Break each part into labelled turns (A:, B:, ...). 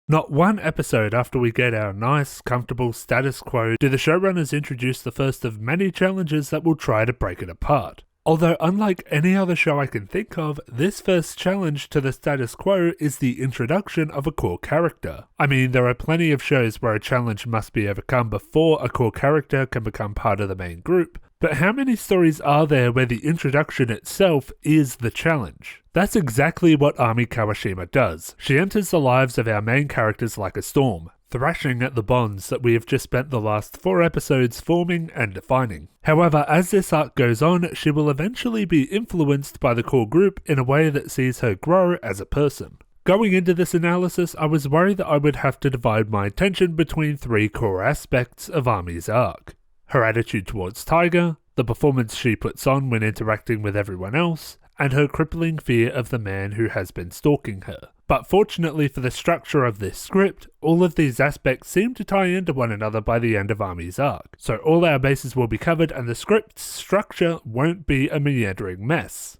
A: Not one episode after we get our nice, comfortable status quo do the showrunners introduce the first of many challenges that will try to break it apart. Although unlike any other show I can think of, this first challenge to the status quo is the introduction of a core character. I mean, there are plenty of shows where a challenge must be overcome before a core character can become part of the main group, but how many stories are there where the introduction itself is the challenge? That's exactly what Ami Kawashima does. She enters the lives of our main characters like a storm, thrashing at the bonds that we have just spent the last 4 episodes forming and defining. However, as this arc goes on, she will eventually be influenced by the core group in a way that sees her grow as a person. Going into this analysis, I was worried that I would have to divide my attention between 3 core aspects of Ami's arc: her attitude towards Tiger, the performance she puts on when interacting with everyone else, and her crippling fear of the man who has been stalking her. But fortunately for the structure of this script, all of these aspects seem to tie into one another by the end of Ami's arc. So all our bases will be covered and the script's structure won't be a meandering mess.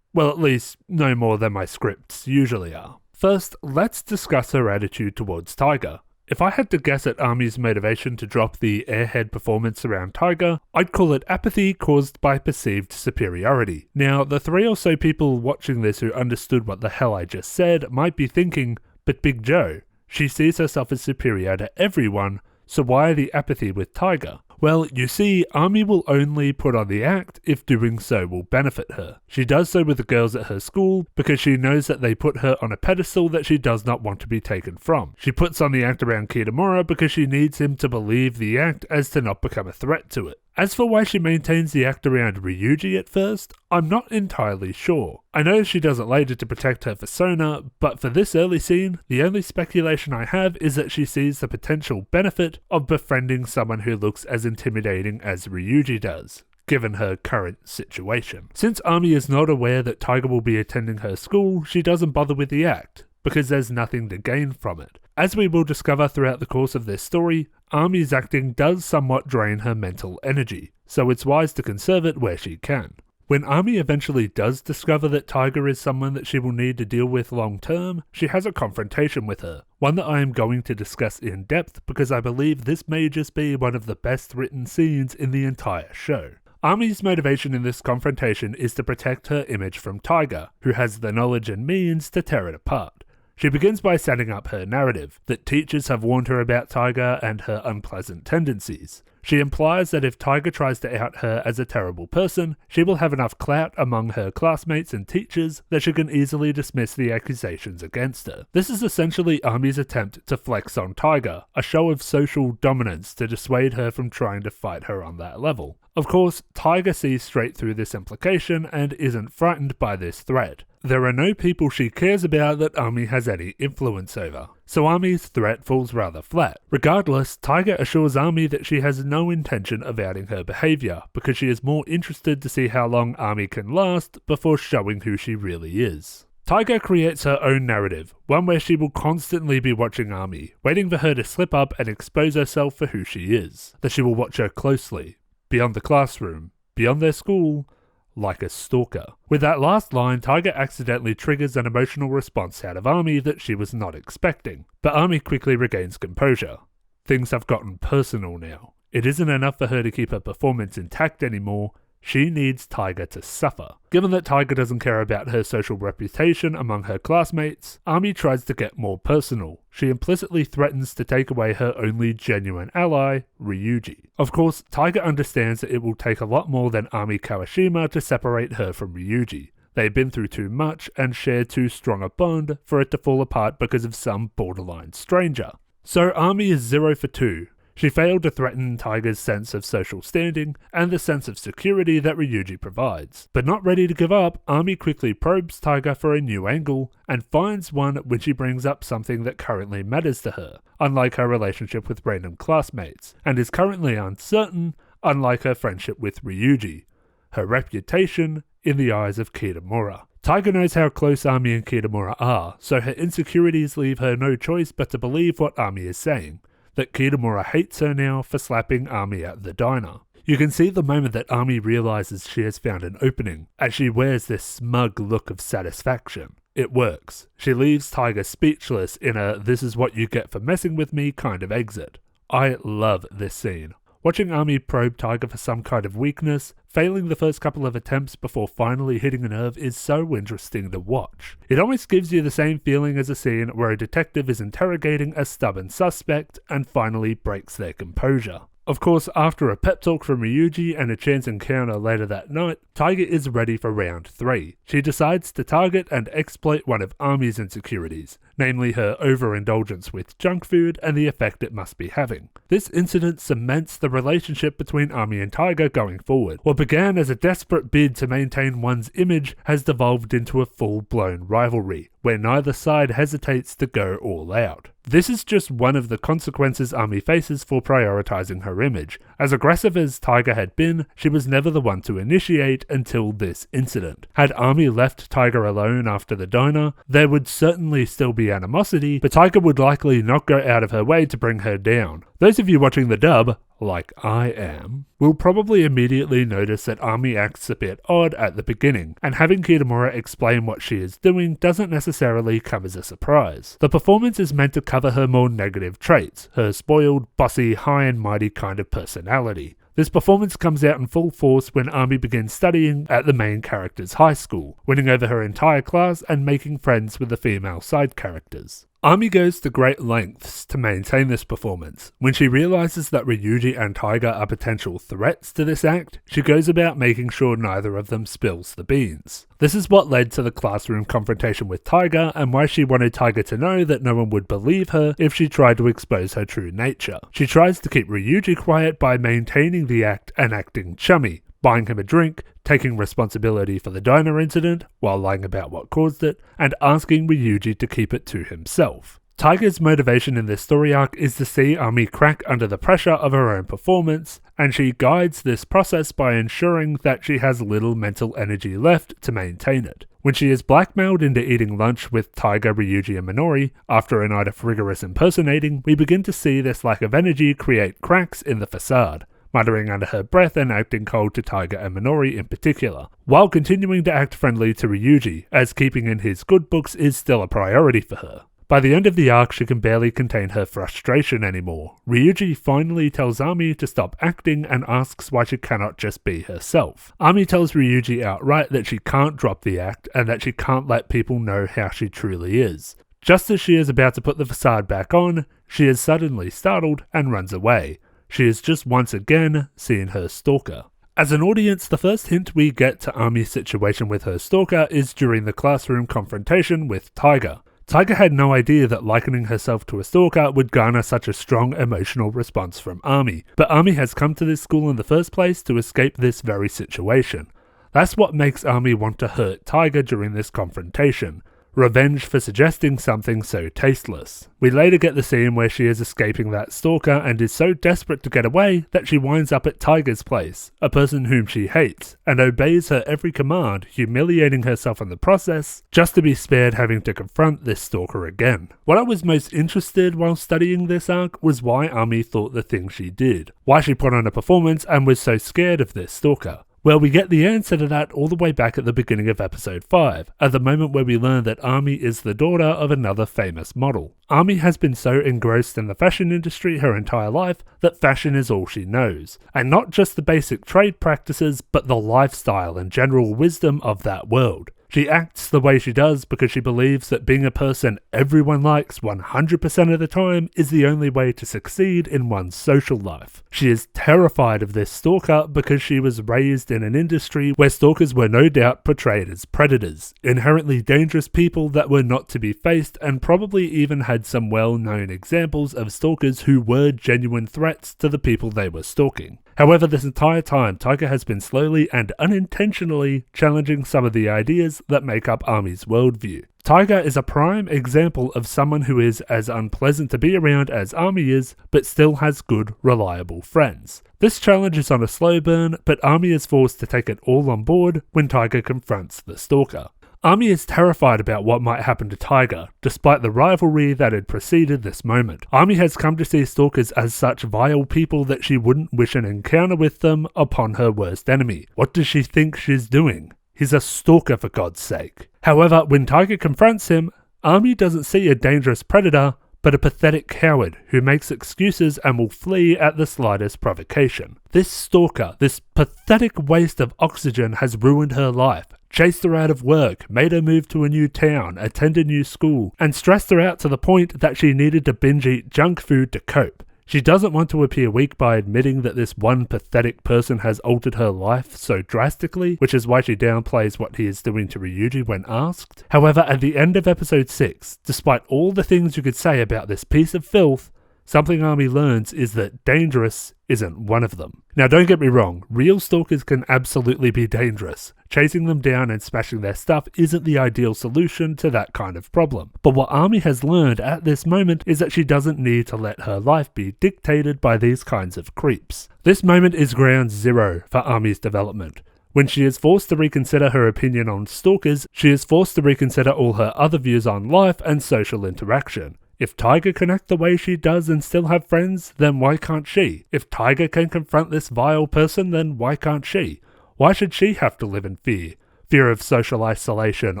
A: Well, at least no more than my scripts usually are. First, let's discuss her attitude towards Tiger. If I had to guess at Ami's motivation to drop the airhead performance around Tiger, I'd call it apathy caused by perceived superiority. Now, the 3 or so people watching this who understood what the hell I just said might be thinking, but Big Joe, she sees herself as superior to everyone, so why the apathy with Tiger? Well, you see, Ami will only put on the act if doing so will benefit her. She does so with the girls at her school because she knows that they put her on a pedestal that she does not want to be taken from. She puts on the act around Kitamura because she needs him to believe the act as to not become a threat to it. As for why she maintains the act around Ryuji at first, I'm not entirely sure. I know she does it later to protect her persona, but for this early scene, the only speculation I have is that she sees the potential benefit of befriending someone who looks as intimidating as Ryuji does, given her current situation. Since Ami is not aware that Tiger will be attending her school, she doesn't bother with the act, because there's nothing to gain from it. As we will discover throughout the course of this story, Ami's acting does somewhat drain her mental energy, so it's wise to conserve it where she can. When Ami eventually does discover that Tiger is someone that she will need to deal with long term, she has a confrontation with her, one that I am going to discuss in depth because I believe this may just be one of the best written scenes in the entire show. Ami's motivation in this confrontation is to protect her image from Tiger, who has the knowledge and means to tear it apart. She begins by setting up her narrative, that teachers have warned her about Tiger and her unpleasant tendencies. She implies that if Tiger tries to out her as a terrible person, she will have enough clout among her classmates and teachers that she can easily dismiss the accusations against her. This is essentially Ami's attempt to flex on Tiger, a show of social dominance to dissuade her from trying to fight her on that level. Of course, Tiger sees straight through this implication and isn't frightened by this threat. There are no people she cares about that Ami has any influence over, so Ami's threat falls rather flat. Regardless, Tiger assures Ami that she has no intention of outing her behaviour, because she is more interested to see how long Ami can last before showing who she really is. Tiger creates her own narrative, one where she will constantly be watching Ami, waiting for her to slip up and expose herself for who she is, that she will watch her closely, beyond the classroom, beyond their school, like a stalker. With that last line, Tiger accidentally triggers an emotional response out of Ami that she was not expecting, but Ami quickly regains composure. Things have gotten personal now. It isn't enough for her to keep her performance intact anymore, she needs Tiger to suffer. Given that Tiger doesn't care about her social reputation among her classmates, Ami tries to get more personal. She implicitly threatens to take away her only genuine ally, Ryuji. Of course, Tiger understands that it will take a lot more than Ami Kawashima to separate her from Ryuji. They've been through too much and share too strong a bond for it to fall apart because of some borderline stranger. So Ami is 0 for 2. She failed to threaten Tiger's sense of social standing and the sense of security that Ryuji provides. But not ready to give up, Ami quickly probes Tiger for a new angle and finds one when she brings up something that currently matters to her, unlike her relationship with random classmates, and is currently uncertain, unlike her friendship with Ryuji, her reputation in the eyes of Kitamura. Tiger knows how close Ami and Kitamura are, so her insecurities leave her no choice but to believe what Ami is saying, that Kitamura hates her now for slapping Ami at the diner. You can see the moment that Ami realizes she has found an opening, as she wears this smug look of satisfaction. It works. She leaves Tiger speechless in a "this is what you get for messing with me" kind of exit. I love this scene. Watching Ami probe Tiger for some kind of weakness, failing the first couple of attempts before finally hitting a nerve is so interesting to watch. It almost gives you the same feeling as a scene where a detective is interrogating a stubborn suspect and finally breaks their composure. Of course, after a pep talk from Ryuji and a chance encounter later that night, Tiger is ready for round 3. She decides to target and exploit one of Ami's insecurities, namely her overindulgence with junk food and the effect it must be having. This incident cements the relationship between Ami and Tiger going forward. What began as a desperate bid to maintain one's image has devolved into a full-blown rivalry, where neither side hesitates to go all out. This is just one of the consequences Ami faces for prioritizing her image. As aggressive as Tiger had been, she was never the one to initiate until this incident. Had Ami left Tiger alone after the diner, there would certainly still be animosity, but Tiger would likely not go out of her way to bring her down. Those of you watching the dub, like I am, will probably immediately notice that Ami acts a bit odd at the beginning, and having Kitamura explain what she is doing doesn't necessarily come as a surprise. The performance is meant to cover her more negative traits, her spoiled, bossy, high and mighty kind of personality. This performance comes out in full force when Ami begins studying at the main character's high school, winning over her entire class and making friends with the female side characters. Ami goes to great lengths to maintain this performance. When she realizes that Ryuji and Tiger are potential threats to this act, she goes about making sure neither of them spills the beans. This is what led to the classroom confrontation with Tiger and why she wanted Tiger to know that no one would believe her if she tried to expose her true nature. She tries to keep Ryuji quiet by maintaining the act and acting chummy, buying him a drink, taking responsibility for the diner incident while lying about what caused it, and asking Ryuji to keep it to himself. Tiger's motivation in this story arc is to see Ami crack under the pressure of her own performance, and she guides this process by ensuring that she has little mental energy left to maintain it. When she is blackmailed into eating lunch with Tiger, Ryuji and Minori, after a night of rigorous impersonating, we begin to see this lack of energy create cracks in the facade, muttering under her breath and acting cold to Tiger and Minori in particular, while continuing to act friendly to Ryuji, as keeping in his good books is still a priority for her. By the end of the arc, she can barely contain her frustration anymore. Ryuji finally tells Ami to stop acting and asks why she cannot just be herself. Ami tells Ryuji outright that she can't drop the act and that she can't let people know how she truly is. Just as she is about to put the facade back on, she is suddenly startled and runs away. She is just once again seen her stalker. As an audience, the first hint we get to Ami's situation with her stalker is during the classroom confrontation with Tiger. Tiger had no idea that likening herself to a stalker would garner such a strong emotional response from Ami, but Ami has come to this school in the first place to escape this very situation. That's what makes Ami want to hurt Tiger during this confrontation. Revenge for suggesting something so tasteless. We later get the scene where she is escaping that stalker and is so desperate to get away that she winds up at Tiger's place, a person whom she hates, and obeys her every command, humiliating herself in the process, just to be spared having to confront this stalker again. What I was most interested while studying this arc was why Ami thought the thing she did, why she put on a performance and was so scared of this stalker. Well, we get the answer to that all the way back at the beginning of episode 5, at the moment where we learn that Ami is the daughter of another famous model. Ami has been so engrossed in the fashion industry her entire life that fashion is all she knows, and not just the basic trade practices, but the lifestyle and general wisdom of that world. She acts the way she does because she believes that being a person everyone likes 100% of the time is the only way to succeed in one's social life. She is terrified of this stalker because she was raised in an industry where stalkers were no doubt portrayed as predators, inherently dangerous people that were not to be faced, and probably even had some well-known examples of stalkers who were genuine threats to the people they were stalking. However, this entire time, Tiger has been slowly and unintentionally challenging some of the ideas that make up Ami's worldview. Tiger is a prime example of someone who is as unpleasant to be around as Ami is, but still has good, reliable friends. This challenge is on a slow burn, but Ami is forced to take it all on board when Tiger confronts the stalker. Ami is terrified about what might happen to Tiger, despite the rivalry that had preceded this moment. Ami has come to see stalkers as such vile people that she wouldn't wish an encounter with them upon her worst enemy. What does she think she's doing? He's a stalker, for God's sake. However, when Taiga confronts him, Ami doesn't see a dangerous predator, but a pathetic coward who makes excuses and will flee at the slightest provocation. This stalker, this pathetic waste of oxygen, has ruined her life, chased her out of work, made her move to a new town, attend a new school, and stressed her out to the point that she needed to binge eat junk food to cope. She doesn't want to appear weak by admitting that this one pathetic person has altered her life so drastically, which is why she downplays what he is doing to Ryuji when asked. However, at the end of episode 6, despite all the things you could say about this piece of filth, something Ami learns is that dangerous isn't one of them. Now don't get me wrong, real stalkers can absolutely be dangerous. Chasing them down and smashing their stuff isn't the ideal solution to that kind of problem. But what Ami has learned at this moment is that she doesn't need to let her life be dictated by these kinds of creeps. This moment is ground zero for Ami's development. When she is forced to reconsider her opinion on stalkers, she is forced to reconsider all her other views on life and social interaction. If Taiga can act the way she does and still have friends, then why can't she? If Taiga can confront this vile person, then why can't she? Why should she have to live in fear? Fear of social isolation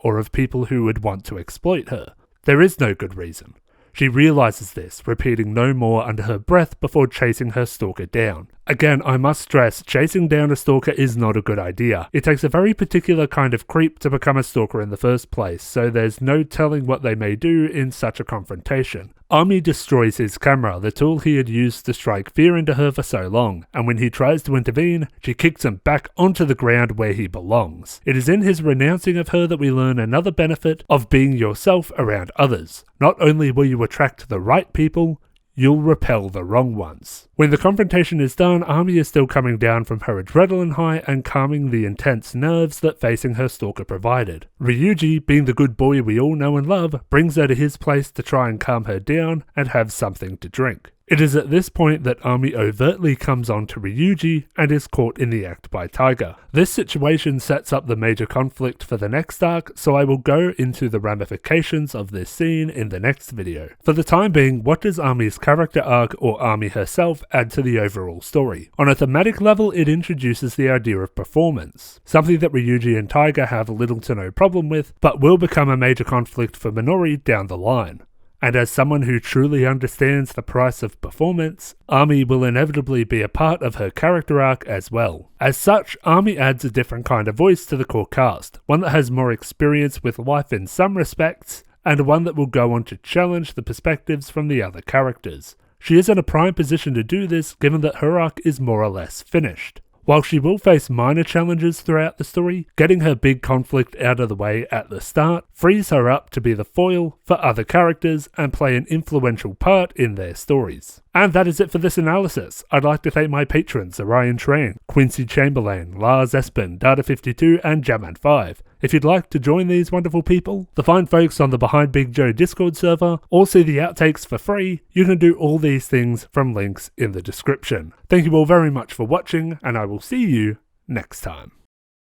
A: or of people who would want to exploit her? There is no good reason. She realizes this, repeating no more under her breath before chasing her stalker down. Again, I must stress, chasing down a stalker is not a good idea. It takes a very particular kind of creep to become a stalker in the first place, so there's no telling what they may do in such a confrontation. Ami destroys his camera, the tool he had used to strike fear into her for so long, and when he tries to intervene, she kicks him back onto the ground where he belongs. It is in his renouncing of her that we learn another benefit of being yourself around others. Not only will you attract the right people, you'll repel the wrong ones. When the confrontation is done, Ami is still coming down from her adrenaline high and calming the intense nerves that facing her stalker provided. Ryuji, being the good boy we all know and love, brings her to his place to try and calm her down and have something to drink. It is at this point that Ami overtly comes on to Ryuji and is caught in the act by Taiga. This situation sets up the major conflict for the next arc, so I will go into the ramifications of this scene in the next video. For the time being, what does Ami's character arc or Ami herself add to the overall story? On a thematic level, it introduces the idea of performance, something that Ryuji and Taiga have little to no problem with, but will become a major conflict for Minori down the line. And as someone who truly understands the price of performance, Ami will inevitably be a part of her character arc as well. As such, Ami adds a different kind of voice to the core cast, one that has more experience with life in some respects, and one that will go on to challenge the perspectives from the other characters. She is in a prime position to do this given that her arc is more or less finished. While she will face minor challenges throughout the story, getting her big conflict out of the way at the start frees her up to be the foil for other characters and play an influential part in their stories. And that is it for this analysis. I'd like to thank my patrons Orion Train, Quincy Chamberlain, Lars Espen, Data52 and Jamman5. If you'd like to join these wonderful people, the fine folks on the Behind Big Joe Discord server, or see the outtakes for free, you can do all these things from links in the description. Thank you all very much for watching, and I will see you next time.